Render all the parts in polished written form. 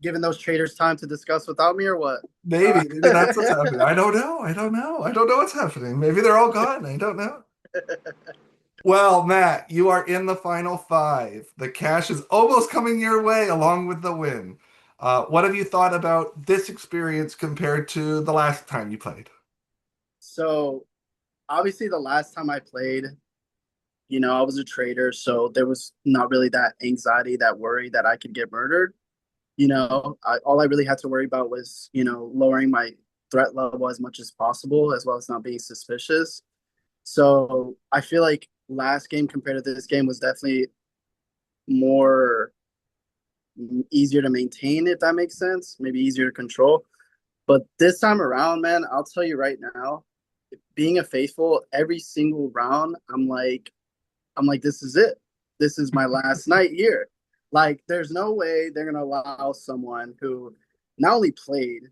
giving those traders time to discuss without me or what? Maybe that's what's happening. I don't know. I don't know. I don't know what's happening. Maybe they're all gone. I don't know. Well, Matt, you are in the final five. The cash is almost coming your way along with the win. What have you thought about this experience compared to the last time you played? So obviously the last time I played, I was a trader, so there was not really that anxiety, that worry that I could get murdered. All I really had to worry about was, lowering my threat level as much as possible, as well as not being suspicious. So I feel like last game compared to this game was definitely more easier to maintain, if that makes sense. Maybe easier to control. But this time around, man, I'll tell you right now, being a faithful, every single round, I'm like, this is it. This is my last night here. Like, there's no way they're gonna allow someone who not only played,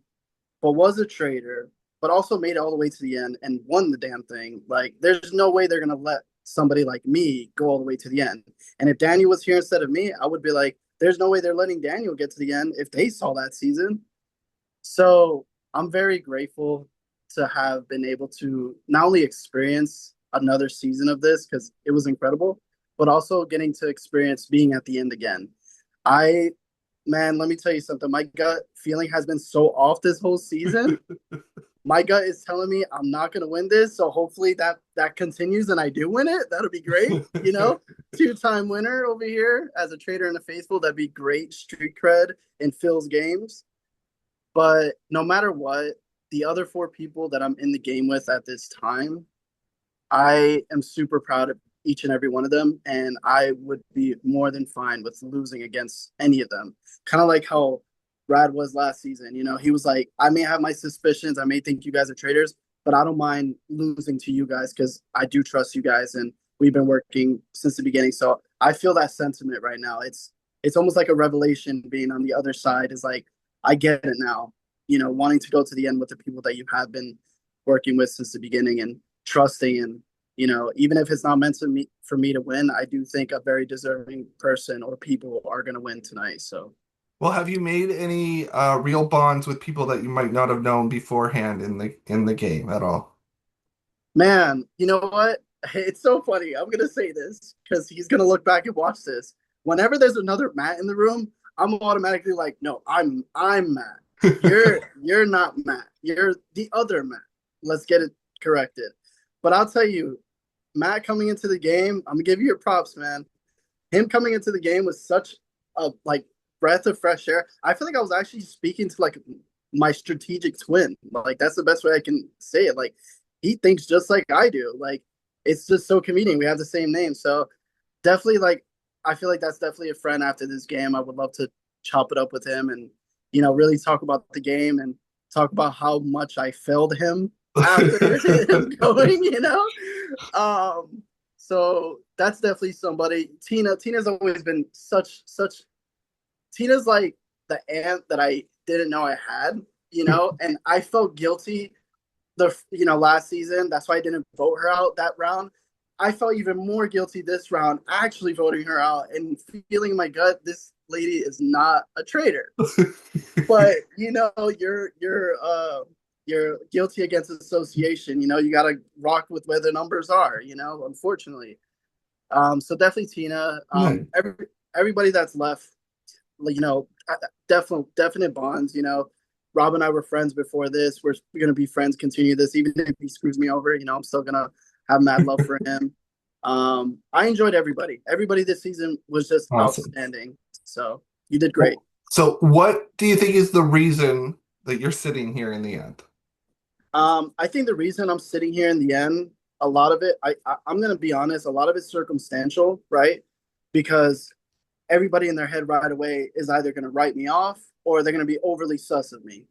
but was a trader, but also made it all the way to the end and won the damn thing. Like, there's no way they're gonna let somebody like me go all the way to the end. And if Daniel was here instead of me, I would be like, there's no way they're letting Daniel get to the end if they saw that season. So I'm very grateful to have been able to not only experience another season of this because it was incredible, but also getting to experience being at the end again. I, man, let me tell you something. My gut feeling has been so off this whole season. My gut is telling me I'm not going to win this. So hopefully that continues and I do win it. That'll be great. Two-time winner over here as a trader in the faithful. That'd be great street cred in Phil's games. But no matter what, the other four people that I'm in the game with at this time, I am super proud of each and every one of them. And I would be more than fine with losing against any of them. Kind of like how Brad was last season. He was like, I may have my suspicions. I may think you guys are traitors, but I don't mind losing to you guys because I do trust you guys. And we've been working since the beginning. So I feel that sentiment right now. It's almost like a revelation being on the other side is like, I get it now, wanting to go to the end with the people that you have been working with since the beginning and trusting and even if it's not meant to me for me to win, I do think a very deserving person or people are going to win tonight. So, Well, have you made any real bonds with people that you might not have known beforehand in the game at all? man, you know what? It's so funny. I'm going to say this because he's going to look back and watch this. Whenever there's another Matt in the room, I'm automatically like, no, I'm Matt. You're not Matt. You're the other Matt. Let's get it corrected. But I'll tell you, Matt coming into the game, I'm gonna give you your props, man. Him coming into the game was such a like breath of fresh air. I feel like I was actually speaking to like my strategic twin. Like that's the best way I can say it. Like he thinks just like I do. Like it's just so convenient. We have the same name. So definitely like I feel like that's definitely a friend after this game. I would love to chop it up with him and really talk about the game and talk about how much I failed him after him going. So that's definitely somebody. Tina's always been such Tina's like the aunt that I didn't know I had, and I felt guilty last season. That's why I didn't vote her out that round. I felt even more guilty this round actually voting her out and feeling in my gut this lady is not a traitor. But you're guilty against association. You got to rock with where the numbers are. Unfortunately. So definitely Tina. Nice. Everybody that's left, definite bonds. Rob and I were friends before this. We're gonna be friends. Continue this, even if he screws me over. I'm still gonna have mad love for him. I enjoyed everybody. Everybody this season was just Awesome. outstanding. So you did great. So, what do you think is the reason that you're sitting here in the end? I think the reason I'm sitting here in the end, a lot of it, I'm gonna be honest, a lot of it's circumstantial, right? Because everybody in their head right away is either gonna write me off or they're gonna be overly sus of me.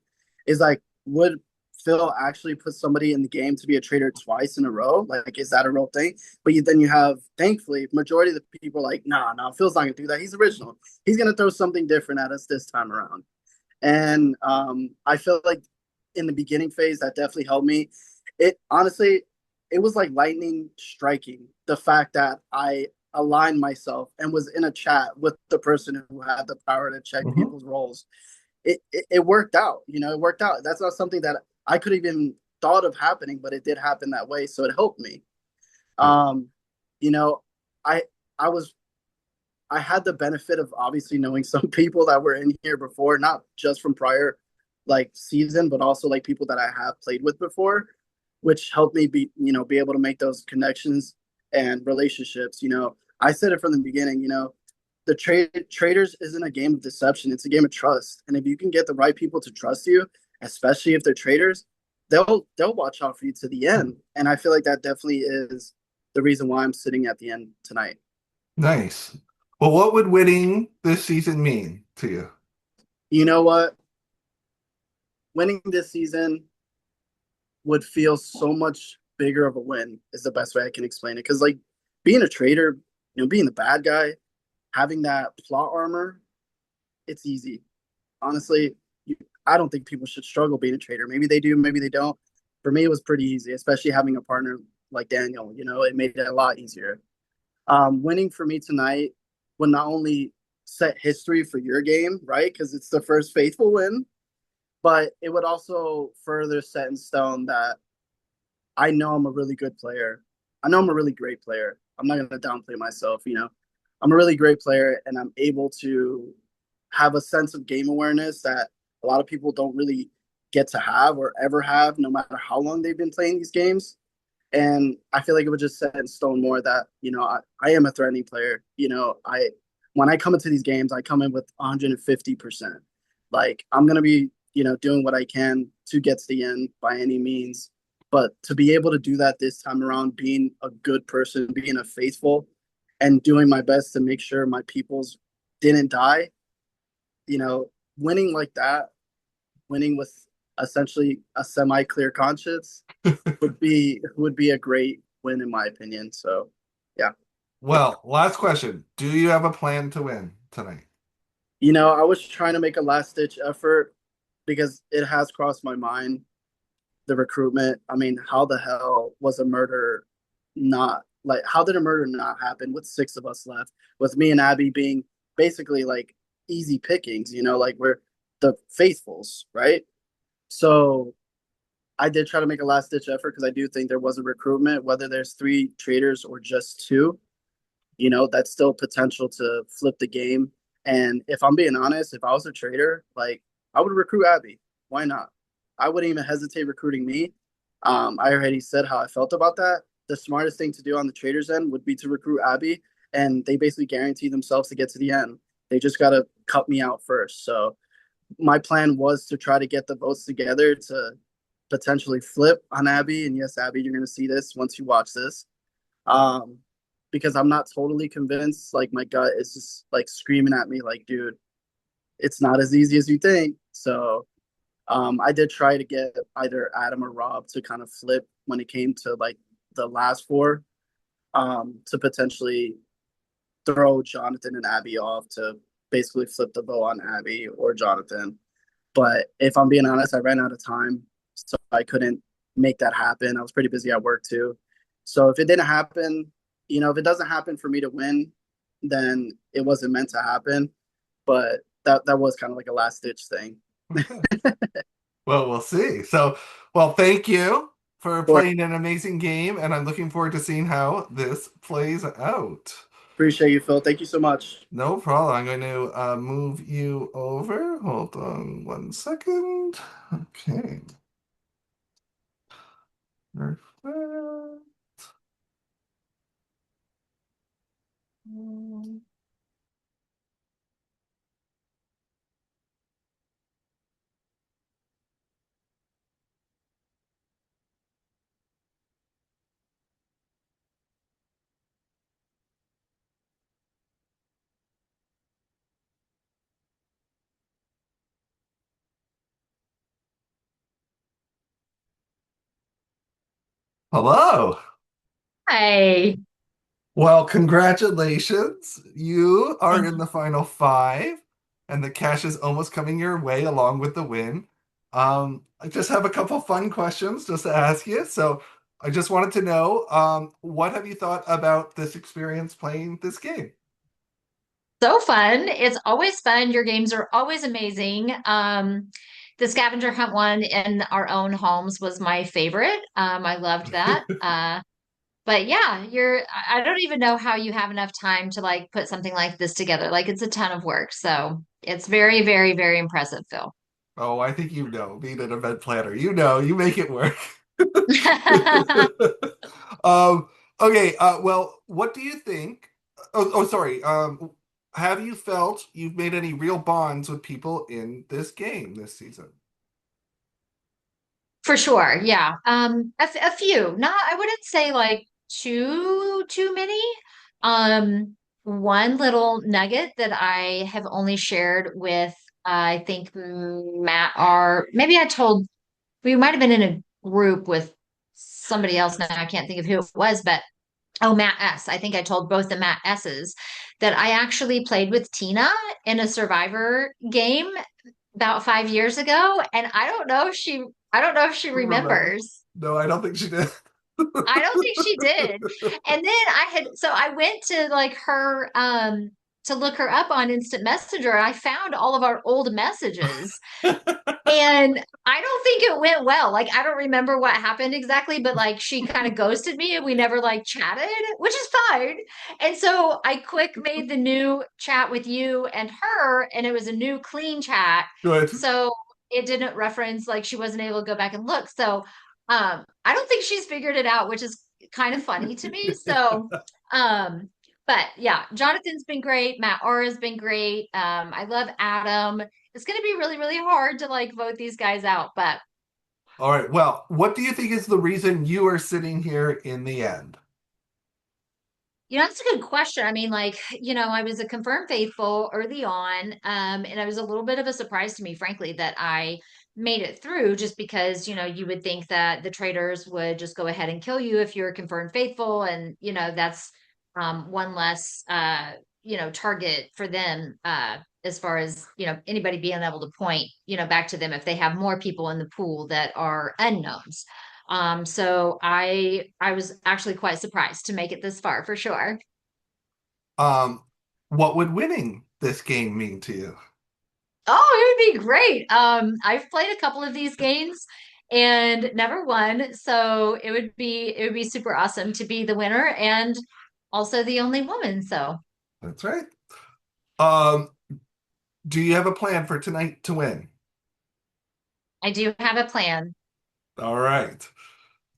Is like, would Phil actually put somebody in the game to be a traitor twice in a row? Like, is that a real thing? But then you have, thankfully, majority of the people are like, nah, Phil's not gonna do that. He's original. He's gonna throw something different at us this time around. And I feel like in the beginning phase that definitely helped me. It honestly, it was like lightning striking the fact that I aligned myself and was in a chat with the person who had the power to check Mhm. people's roles. it worked out. You know, it worked out. That's not something that I could even thought of happening, but it did happen that way. So it helped me. Yeah. Um, you know, I I was I had the benefit of obviously knowing some people that were in here before, not just from prior like season, but also like people that I have played with before, which helped me be able to make those connections and relationships. I said it from the beginning, the traders isn't a game of deception, it's a game of trust. And if you can get the right people to trust you, especially if they're traders, they'll watch out for you to the end. And I feel like that definitely is the reason why I'm sitting at the end tonight. Nice. Well, what would winning this season mean to you? You know what? Winning this season would feel so much bigger of a win is the best way I can explain it. Because like being a trader, being the bad guy, having that plot armor, it's easy. Honestly, I don't think people should struggle being a trader. Maybe they do, maybe they don't. For me, it was pretty easy, especially having a partner like Daniel. It made it a lot easier. Winning for me tonight would not only set history for your game, right? Because it's the first faithful win, but it would also further set in stone that I know I'm a really good player. I know I'm a really great player. I'm not going to downplay myself. I'm a really great player, and I'm able to have a sense of game awareness that a lot of people don't really get to have or ever have, no matter how long they've been playing these games. And I feel like it would just set in stone more that I am a threatening player. I when I come into these games, I come in with 150%. Like I'm gonna be doing what I can to get to the end by any means. But to be able to do that this time around, being a good person, being a faithful, and doing my best to make sure my peoples didn't die, winning like that, winning with essentially a semi clear conscience would be a great win in my opinion. So yeah. Well, last question. Do you have a plan to win tonight? I was trying to make a last ditch effort because it has crossed my mind the recruitment. I mean, how the hell was a murder not like how did a murder not happen with six of us left? With me and Abby being basically like easy pickings, like we're the faithfuls, right? So I did try to make a last ditch effort because I do think there was a recruitment, whether there's three traders or just two. That's still potential to flip the game. And if I'm being honest, if I was a trader, like I would recruit Abby. Why not? I wouldn't even hesitate recruiting me. I already said how I felt about that. The smartest thing to do on the traders end would be to recruit Abby, and they basically guarantee themselves to get to the end. They just got to cut me out first. So my plan was to try to get the votes together to potentially flip on Abby. And yes, Abby, you're going to see this once you watch this. Um, because I'm not totally convinced. Like my gut is just like screaming at me, like, dude, it's not as easy as you think. So I did try to get either Adam or Rob to kind of flip when it came to like the last four, to potentially throw Jonathan and Abby off to basically flip the vote on Abby or Jonathan. But if I'm being honest, I ran out of time, so I couldn't make that happen. I was pretty busy at work too. So if it didn't happen, if it doesn't happen for me to win, then it wasn't meant to happen. But that was kind of like a last ditch thing. Well, we'll see. So, well, thank you for Or playing an amazing game, and I'm looking forward to seeing how this plays out. appreciate you, Phil. Thank you so much. No problem. I'm going to move you over. Hold on 1 second. Okay. Perfect. Hello. Hi. Well, congratulations. You are in the final five, and the cash is almost coming your way along with the win. I just have a couple fun questions just to ask you. So I just wanted to know, what have you thought about this experience playing this game? So fun. It's always fun. Your games are always amazing. The scavenger hunt one in our own homes was my favorite. I loved that. But yeah, I don't even know how you have enough time to like put something like this together. Like it's a ton of work. So it's very, very, very impressive, Phil. Oh, I think you know, being an event planner, you make it work. Um, okay, well, what do you think? Sorry. Have you felt you've made any real bonds with people in this game this season? For sure, yeah. A few. Not, I wouldn't say like too many. One little nugget that I have only shared with I think Matt, or maybe I told we might have been in a group with somebody else now. I can't think of who it was, but oh, Matt S. I think I told both the Matt S's that I actually played with Tina in a Survivor game about 5 years ago, and I don't know if she Remember? remembers. No, I don't think she did. I don't think she did. And then I went to like her to look her up on Instant Messenger and I found all of our old messages. And I don't think it went well. Like, I don't remember what happened exactly, but like she kind of ghosted me and we never like chatted, which is fine. And so I quick made the new chat with you and her, and it was a new clean chat. Good. So it didn't reference, like, she wasn't able to go back and look. So I don't think she's figured it out, which is kind of funny to me. So, um, but yeah, Jonathan's been great. Matt Aura's been great. I love Adam. It's going to be really, really hard to like vote these guys out. But, All right. Well, what do you think is the reason you are sitting here in the end? that's a good question. I mean, like, I was a confirmed faithful early on. And it was a little bit of a surprise to me, frankly, that I made it through just because, you would think that the traitors would just go ahead and kill you if you're confirmed faithful. And, that's one less, target for them, as far as, anybody being able to point, back to them if they have more people in the pool that are unknowns. So I was actually quite surprised to make it this far for sure. Um, what would winning this game mean to you? Oh, it would be great. I've played a couple of these games and never won, so it would be super awesome to be the winner and also the only woman. So That's right. Um, do you have a plan for tonight to win? I do have a plan. All right.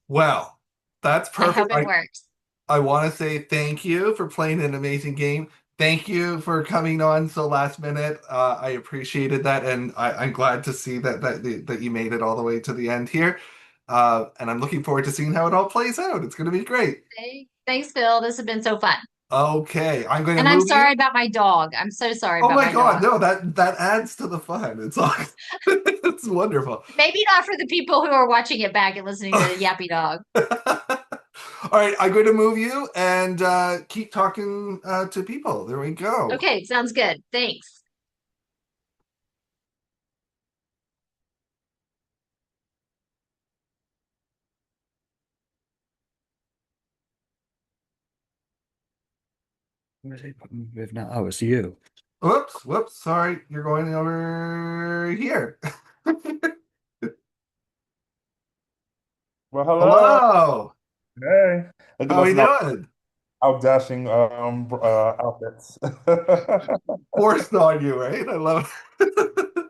Well, that's I perfect. hope it works. I want to say thank you for playing an amazing game. Thank you for coming on so last minute. I appreciated that, and I'm glad to see that you made it all the way to the end here. And I'm looking forward to seeing how it all plays out. It's going to be great. Okay. Thanks, Phil. This has been so fun. Okay, I'm going to And I'm move you. sorry about my dog. I'm so sorry Oh about my my God, dog. no, that adds to the fun. It's all, it's wonderful. Maybe not for the people who are watching it back and listening to Yappy Dog. All right, I'm going to move you and keep talking to people. There we go. Okay, sounds good. Thanks. Where's he putting with now? Oh, it's you. Whoops, whoops, sorry. You're going over here. Well, hello. Hello. Hey. Look at How are us you in our doing? outdashing outfits. Forced on you, right? I love it.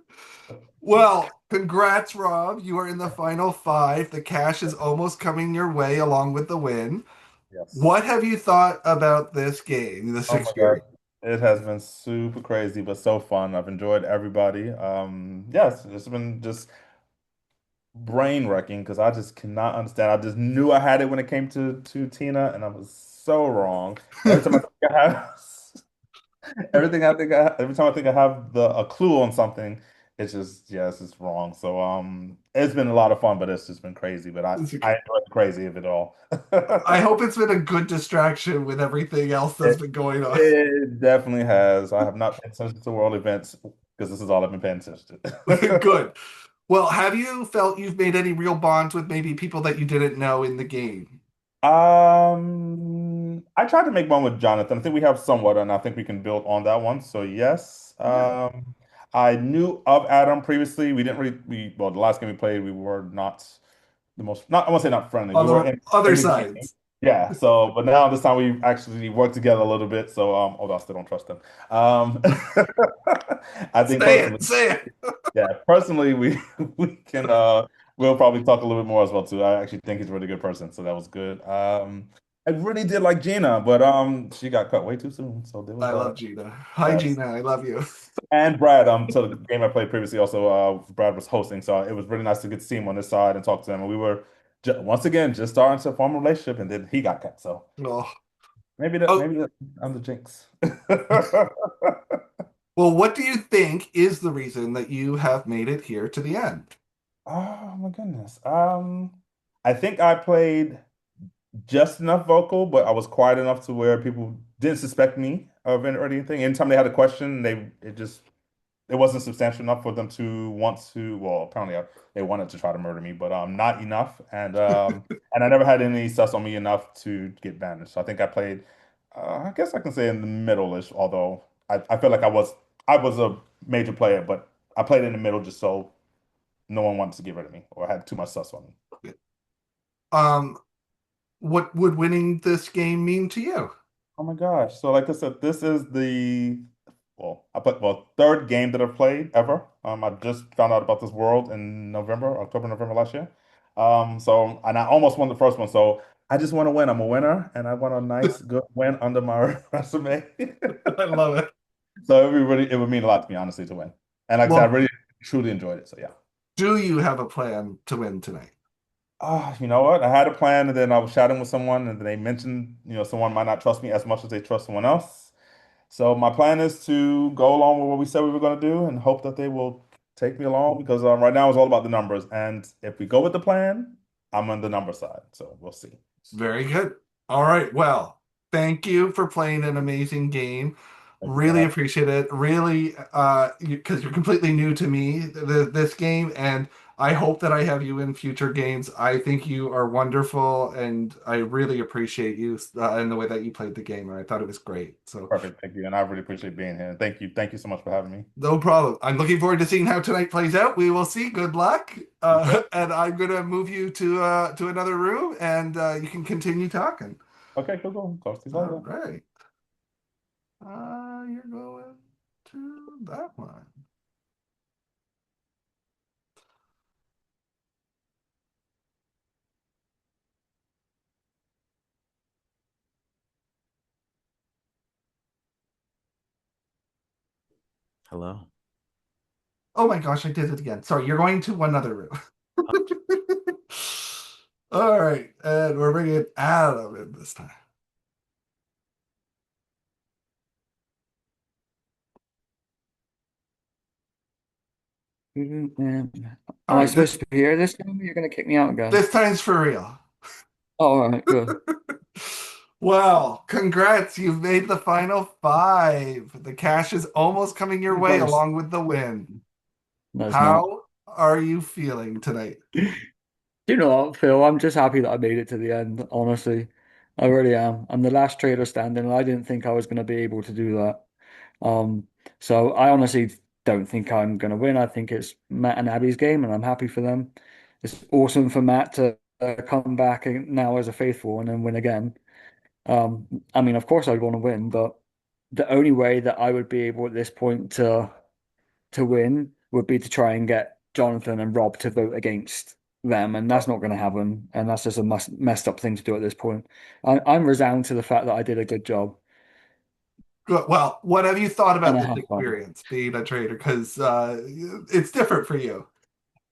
Well, congrats, Rob. You are in the final five. The cash is almost coming your way along with the win. Yes. What have you thought about this game, this Oh my God. experience? It has been super crazy, but so fun. I've enjoyed everybody. Yes, it's been just brain wrecking because I just cannot understand. I just knew I had it when it came to Tina, and I was so wrong. Every time I think I have every time I think I have a clue on something, it's just yes, it's wrong. So it's been a lot of fun, but it's just been crazy. But I enjoyed the crazy of it all. I hope it's been a good distraction with everything else that's It, been going on. it definitely has. I have not paid attention to world events because this is all I've been paying attention to. Good. Well, have you felt you've made any real bonds with maybe people that you didn't know in the game? I tried to make one with Jonathan. I think we have somewhat, and I think we can build on that one. So yes, Yeah. I knew of Adam previously. We didn't really, well, the last game we played, we were not the most, not I won't say not friendly. We On were the other in the game. sides. Yeah. So, but now this time we actually worked together a little bit. So, although I still don't trust him. I think Say personally, it, say it. yeah, personally, we we can we'll probably talk a little bit more as well too. I actually think he's a really good person, so that was good. I really did like Gina, but she got cut way too soon, so there was I love that. Gina. Hi, Yes. Gina. I love you. And Brad, so the game I played previously also Brad was hosting, so it was really nice to get to see him on this side and talk to him. And we were once again just starting to form a relationship, and then he got cut. So Oh. maybe Oh, that I'm the jinx. well, what do you think is the reason that you have made it here to the end? Oh my goodness. I think I played just enough vocal, but I was quiet enough to where people didn't suspect me of it or anything. Anytime they had a question, it wasn't substantial enough for them to want to. Well, apparently they wanted to try to murder me, but not enough. And I never had any sus on me enough to get banished. So I think I played. I guess I can say in the middle-ish, although I feel like I was a major player, but I played in the middle just so no one wanted to get rid of me or had too much sus on me. Um, what would winning this game mean to you? Oh my gosh. So like I said, this is the I played third game that I've played ever. I just found out about this world in October, November last year. So and I almost won the first one. So I just want to win. I'm a winner and I want a nice good win under my resume. I love it. So it would mean a lot to me, honestly, to win. And like I said, I Well, really truly enjoyed it. So yeah. do you have a plan to win tonight? You know what? I had a plan, and then I was chatting with someone, and then they mentioned, someone might not trust me as much as they trust someone else. So my plan is to go along with what we said we were going to do, and hope that they will take me along because right now it's all about the numbers. And if we go with the plan, I'm on the number side. So we'll see. Very good. All right. Well, thank you for playing an amazing game. Thank you for Really having appreciate it. Really, because you're completely new to me, this game, and I hope that I have you in future games. I think you are wonderful, and I really appreciate you and the way that you played the game. And I thought it was great. So, Perfect. Thank you. And I really appreciate being here. Thank you. Thank you so much for having me. no problem. I'm looking forward to seeing how tonight plays out. We will see. Good luck. Okay. And I'm gonna move you to another room, and you can continue talking. Okay, cool. Talk to you All later. right. You're going to that one. Hello. Oh my gosh, I did it again. Sorry, you're going to one other room. All right, and we're bringing Adam in this time. Am All I right, supposed to be here this time? You're going to kick me out again. this time's for real. Oh, all right, good. Well, congrats, you've made the final five. The cash is almost coming your way That was, along with the win. no, it's not. How are you feeling tonight? You know what, Phil? I'm just happy that I made it to the end, honestly. I really am. I'm the last trader standing, and I didn't think I was going to be able to do that. Um, so I honestly don't think I'm going to win. I think it's Matt and Abby's game, and I'm happy for them. It's awesome for Matt to come back now as a faithful and then win again. I mean, of course I'd want to win, but the only way that I would be able at this point to win would be to try and get Jonathan and Rob to vote against them, and that's not going to happen. And that's just a messed up thing to do at this point. I'm resigned to the fact that I did a good job Good. Well, what have you thought and about I this have fun. experience being a trader? Because it's different for you.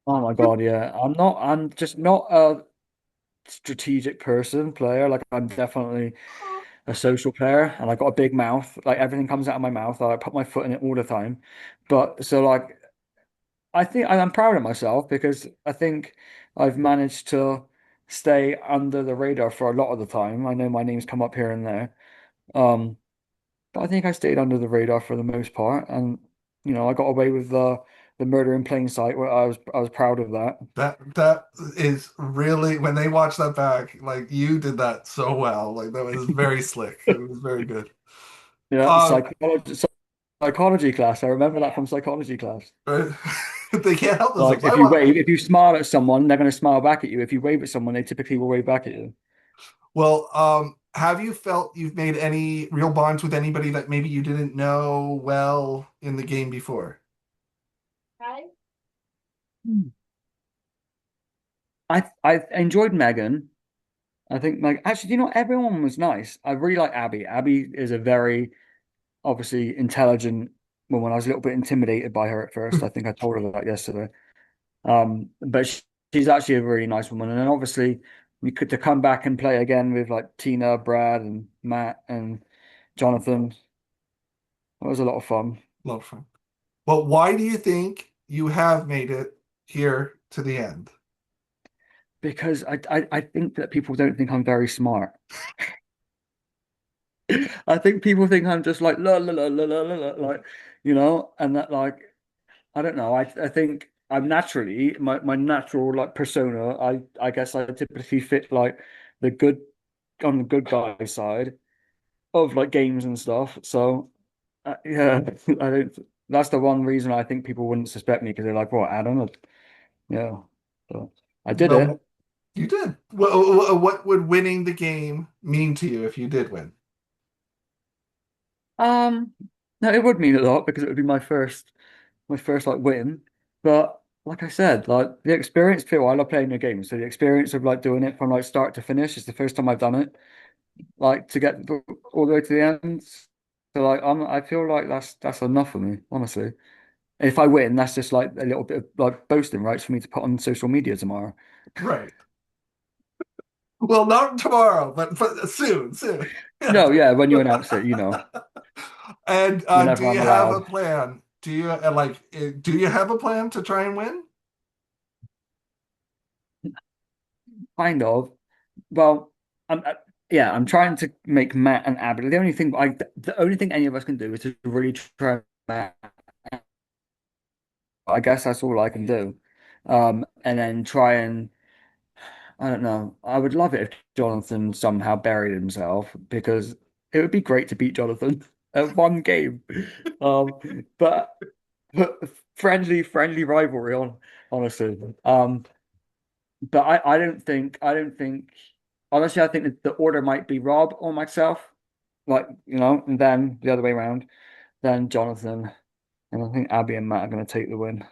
Oh my God, yeah. I'm just not a strategic player. Like I'm definitely a social player and I got a big mouth. Like everything comes out of my mouth. I put my foot in it all the time. But so like I think and I'm proud of myself because I think I've managed to stay under the radar for a lot of the time. I know my name's come up here and there. Um, but I think I stayed under the radar for the most part and I got away with the murder in plain sight. Where I was proud of that. That is really when they watch that back, like you did that so well. Like that was very slick. It was very good. Yeah, Um, psychology class. I remember that from psychology class. they can't help themselves. Like I want. if you smile at someone, they're going to smile back at you. If you wave at someone, they typically will wave back at you. Well, have you felt you've made any real bonds with anybody that maybe you didn't know well in the game before? Hmm. I enjoyed Megan. I think like actually, everyone was nice. I really like Abby. Abby is a very obviously intelligent woman. I was a little bit intimidated by her at first. I think I told her that yesterday. But she's actually a really nice woman. And then obviously we could to come back and play again with like Tina, Brad, and Matt and Jonathan. That was a lot of fun Lot of fun. Well, why do you think you have made it here to the end? because I think that people don't think I'm very smart. I think people think I'm just like la la la la la la la, like and that like I don't know. I think I'm naturally my natural like persona. I guess I typically fit like the good on the good guy side of like games and stuff. So yeah, I don't. That's the one reason I think people wouldn't suspect me because they're like, "What, Adam?" Yeah, so I did it. Well, you did. What would winning the game mean to you if you did win? Um, no, it would mean a lot because it would be my first like win. But like I said, like the experience too. I love playing the game, so the experience of like doing it from like start to finish is the first time I've done it. Like to get all the way to the end. So like I feel like that's enough for me, honestly. If I win, that's just like a little bit of like boasting rights for me to put on social media tomorrow. Right. Well, not tomorrow, but soon, soon. Yeah. No, yeah, when you announce it, And do whenever you I'm have a allowed. plan? Do you do you have a plan to try and win? Kind of. Well, yeah, I'm trying to make Matt and Abby. The only thing any of us can do is to really try Matt. I guess that's all I can do. And then try and I don't know. I would love it if Jonathan somehow buried himself because it would be great to beat Jonathan at one game. Um, but, but friendly rivalry honestly. But I don't think honestly I think that the order might be Rob or myself, like and then the other way around, then Jonathan, and I think Abby and Matt are going to take the win.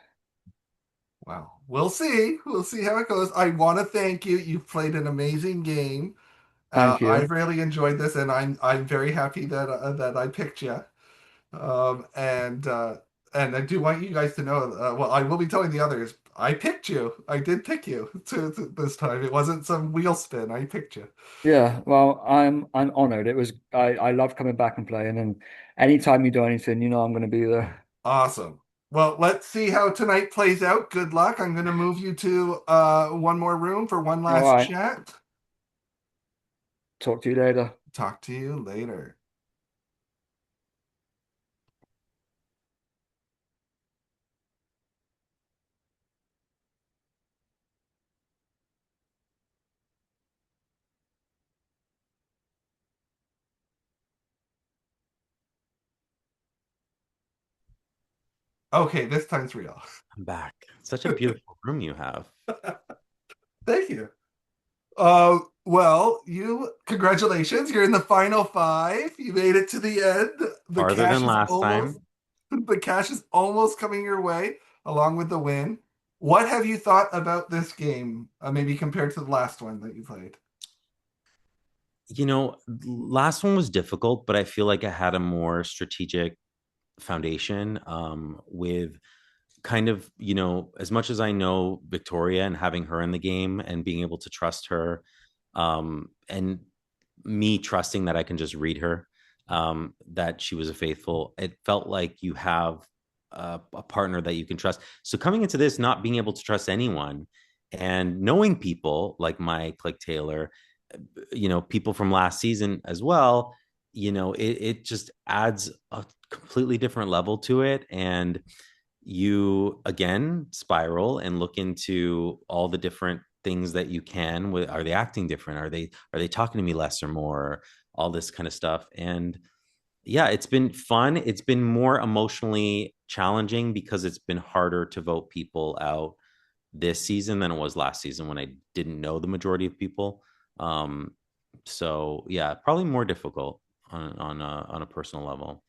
Well, we'll see. We'll see how it goes. I want to thank you. You've played an amazing game. Thank I've you. really enjoyed this, and I'm very happy that I picked you. And I do want you guys to know. Well, I will be telling the others. I picked you. I did pick you to this time. It wasn't some wheel spin. I picked you. Yeah, well, I'm honored. I love coming back and playing, and anytime you do anything, I'm going to be there. Awesome. Well, let's see how tonight plays out. Good luck. I'm going to move you to one more room for one All last right, chat. talk to you later. Talk to you later. Okay, this time's real. I'm back. Such a beautiful room you have. Thank you. Well, you congratulations. You're in the final five. You made it to the end. The Farther cash than is last almost time. the cash is almost coming your way, along with the win. What have you thought about this game? Maybe compared to the last one that you played. Last one was difficult, but I feel like it had a more strategic foundation with kind of, as much as I know Victoria and having her in the game and being able to trust her, and me trusting that I can just read her, that she was a faithful, it felt like you have a partner that you can trust. So coming into this, not being able to trust anyone and knowing people like Mike, like Taylor, people from last season as well, it just adds a completely different level to it. And you again spiral and look into all the different things that you can. Are they acting different? Are they talking to me less or more? All this kind of stuff. And yeah, it's been fun. It's been more emotionally challenging because it's been harder to vote people out this season than it was last season when I didn't know the majority of people. Um, so yeah, probably more difficult on a personal level.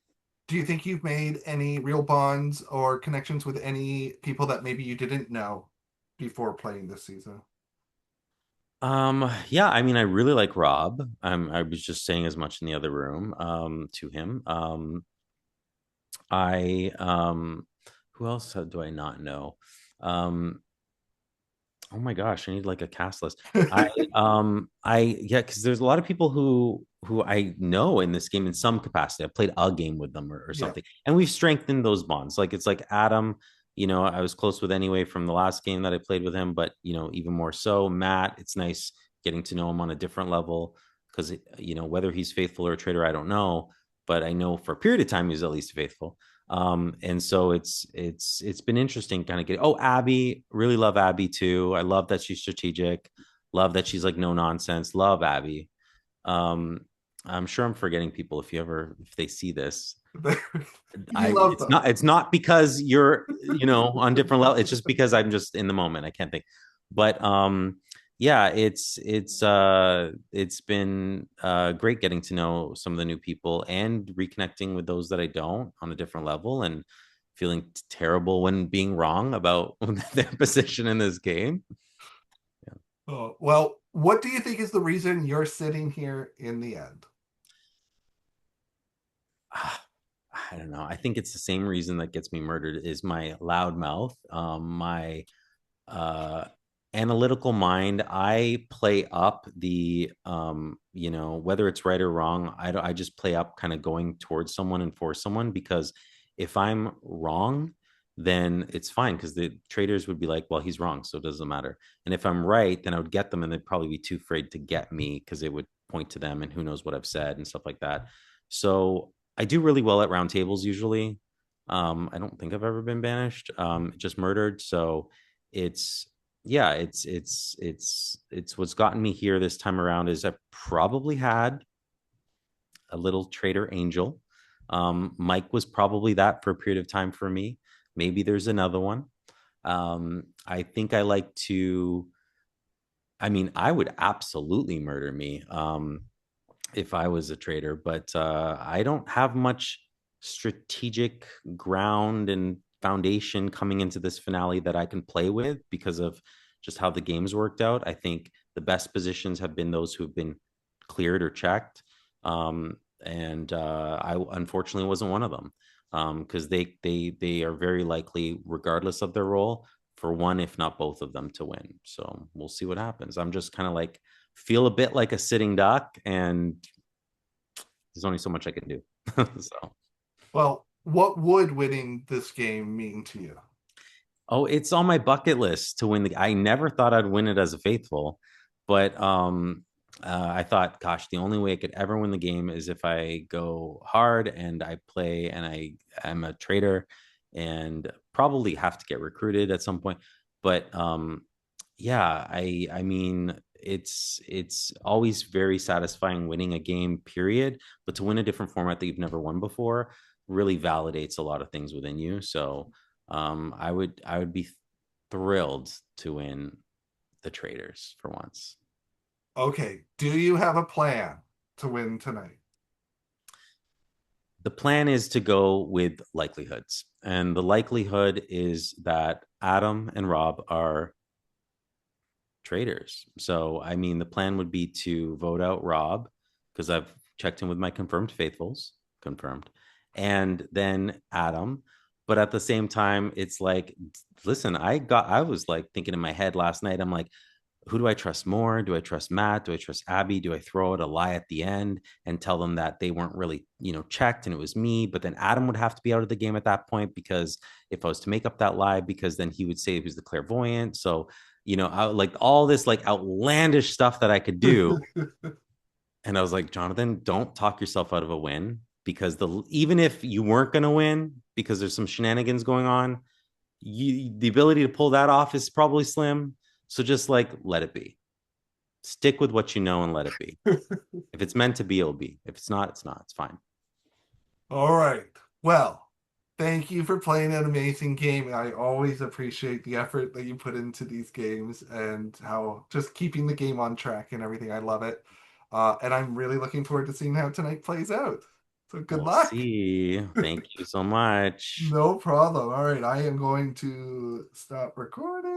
Do you think you've made any real bonds or connections with any people that maybe you didn't know before playing this season? Yeah, I mean, I really like Rob. I was just saying as much in the other room, to him. I who else do I not know? Um, oh my gosh, I need like a cast list. Yeah, because there's a lot of people who I know in this game in some capacity. I played a game with them or Yeah. something, and we've strengthened those bonds. Like it's like Adam, I was close with anyway from the last game that I played with him, but even more so. Matt, it's nice getting to know him on a different level because whether he's faithful or a traitor, I don't know, but I know for a period of time he's at least faithful. And so it's been interesting kind of getting. Oh, Abby, really love Abby too. I love that she's strategic. Love that she's like no nonsense. Love Abby. um I'm sure I'm forgetting people if they see this. You love It's them. not because you're on different level. It's just because I'm just in the moment. I can't think. But yeah, it's been great getting to know some of the new people and reconnecting with those that I don't on a different level, and feeling terrible when being wrong about their position in this game. Yeah. Oh, well, what do you think is the reason you're sitting here in the end? I don't know. I think it's the same reason that gets me murdered is my loud mouth, my uh analytical mind. I play up the whether it's right or wrong. I just play up kind of going towards someone and for someone, because if I'm wrong, then it's fine because the traders would be like, well, he's wrong, so it doesn't matter. And if I'm right, then I would get them, and they'd probably be too afraid to get me because it would point to them and who knows what I've said and stuff like that. So I do really well at round tables usually. I don't think I've ever been banished, just murdered. So it's yeah, it's what's gotten me here this time around is I probably had a little traitor angel. Mike was probably that for a period of time for me. Maybe there's another one. I think I like to. I mean, I would absolutely murder me. If I was a trader, but I don't have much strategic ground and foundation coming into this finale that I can play with because of just how the games worked out. I think the best positions have been those who have been cleared or checked. And I unfortunately wasn't one of them, because they are very likely, regardless of their role, for one, if not both of them to win. So we'll see what happens. I'm just kind of like feel a bit like a sitting duck, and there's only so much I can do. So, Well, what would winning this game mean to you? oh, it's on my bucket list to win the. I never thought I'd win it as a faithful, but I thought, gosh, the only way I could ever win the game is if I go hard and I play and I'm a traitor and probably have to get recruited at some point. But yeah, I mean, it's always very satisfying winning a game, period. But to win a different format that you've never won before really validates a lot of things within you. So I would be thrilled to win the Traitors for once. Okay, do you have a plan to win tonight? The plan is to go with likelihoods, and the likelihood is that Adam and Rob are traitors. So, I mean, the plan would be to vote out Rob because I've checked in with my confirmed faithfuls, confirmed, and then Adam. But at the same time, it's like, listen, I was like thinking in my head last night, I'm like, who do I trust more? Do I trust Matt? Do I trust Abby? Do I throw out a lie at the end and tell them that they weren't really, checked and it was me? But then Adam would have to be out of the game at that point, because if I was to make up that lie, because then he would say he was the clairvoyant. So, I like all this like outlandish stuff that I could do. And I was like, Jonathan, don't talk yourself out of a win, because even if you weren't going to win because there's some shenanigans going on, the ability to pull that off is probably slim. So just like let it be. Stick with what you know and let it be. If it's meant to be, it'll be. If it's not, it's not. It's fine. All right. Well, thank you for playing an amazing game. I always appreciate the effort that you put into these games and how just keeping the game on track and everything. I love it. And I'm really looking forward to seeing how tonight plays out. So good We'll luck. see. Thank you so much. No problem. All right. I am going to stop recording.